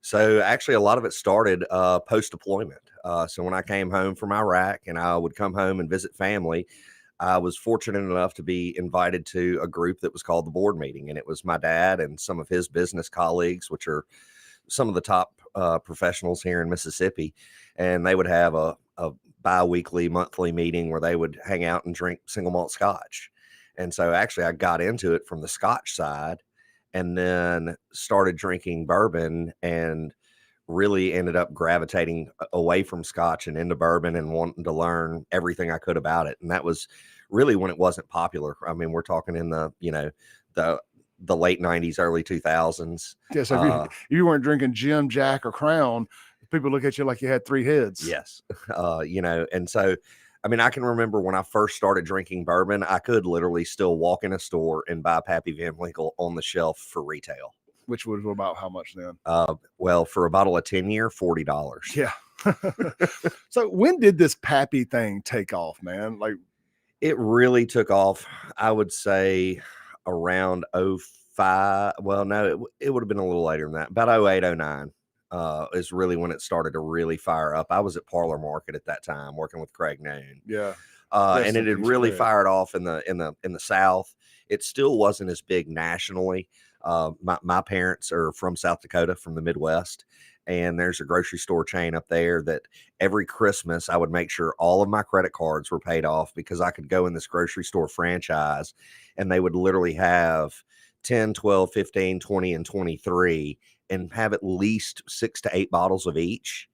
So actually, a lot of it started post-deployment. So when I came home from Iraq and I would come home and visit family, I was fortunate enough to be invited to a group that was called the board meeting. And it was my dad and some of his business colleagues, which are some of the top professionals here in Mississippi. And they would have a bi-weekly, monthly meeting where they would hang out and drink single malt scotch. And so actually I got into it from the scotch side and then started drinking bourbon and really ended up gravitating away from scotch and into bourbon and wanting to learn everything I could about it. And that was really when it wasn't popular. I mean, we're talking in the, the late 90s, early 2000s. Yeah, so if you weren't drinking Jim, Jack, or Crown, people look at you like you had three heads. Yes. And so, I mean, I can remember when I first started drinking bourbon, I could literally still walk in a store and buy Pappy Van Winkle on the shelf for retail. Which was about how much then? Well, for a bottle of 10-year, $40. Yeah. So when did this Pappy thing take off, man? Like, it really took off, I would say, around 05. Well, no, it would have been a little later than that. About 08, 09 is really when it started to really fire up. I was at Parlor Market at that time working with Craig Noon. Yeah. And it had really fired off in the South. It still wasn't as big nationally. My parents are from South Dakota, from the Midwest, and there's a grocery store chain up there that every Christmas I would make sure all of my credit cards were paid off because I could go in this grocery store franchise and they would literally have 10, 12, 15, 20, and 23 and have at least 6 to 8 bottles of each.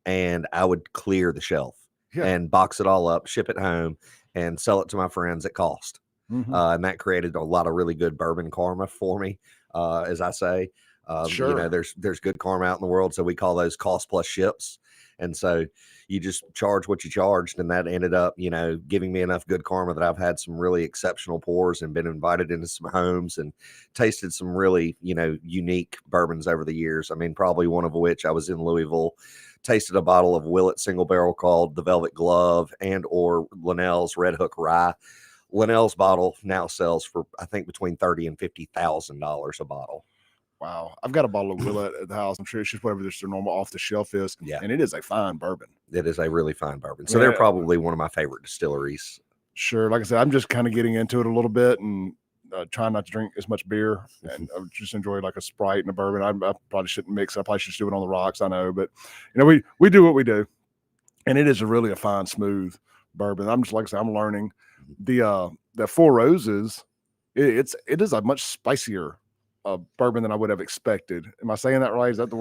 And I would clear the shelf and box it all up, ship it home, and sell it to my friends at cost. Mm-hmm. And that created a lot of really good bourbon karma for me, as I say. Sure. There's good karma out in the world, so we call those cost plus ships. And so you just charge what you charged, and that ended up, giving me enough good karma that I've had some really exceptional pours and been invited into some homes and tasted some really, unique bourbons over the years. I mean, probably one of which I was in Louisville, tasted a bottle of Willett single barrel called the Velvet Glove and or Linnell's Red Hook Rye. Linnell's bottle now sells for, I think, between $30,000 and $50,000 a bottle. Wow. I've got a bottle of Willett at the house. I'm sure it's just whatever their normal off the shelf is. Yeah. And it is a fine bourbon. It is a really fine bourbon. So they're probably one of my favorite distilleries. Sure. Like I said, I'm just kind of getting into it a little bit and trying not to drink as much beer and I just enjoy like a Sprite and a bourbon. I probably shouldn't mix. I probably should do it on the rocks. I know, but we do what we do, and it is really a fine, smooth bourbon. I'm just, like I said, I'm learning the Four Roses. It is a much spicier bourbon than I would have expected. Am I saying that right? Is that the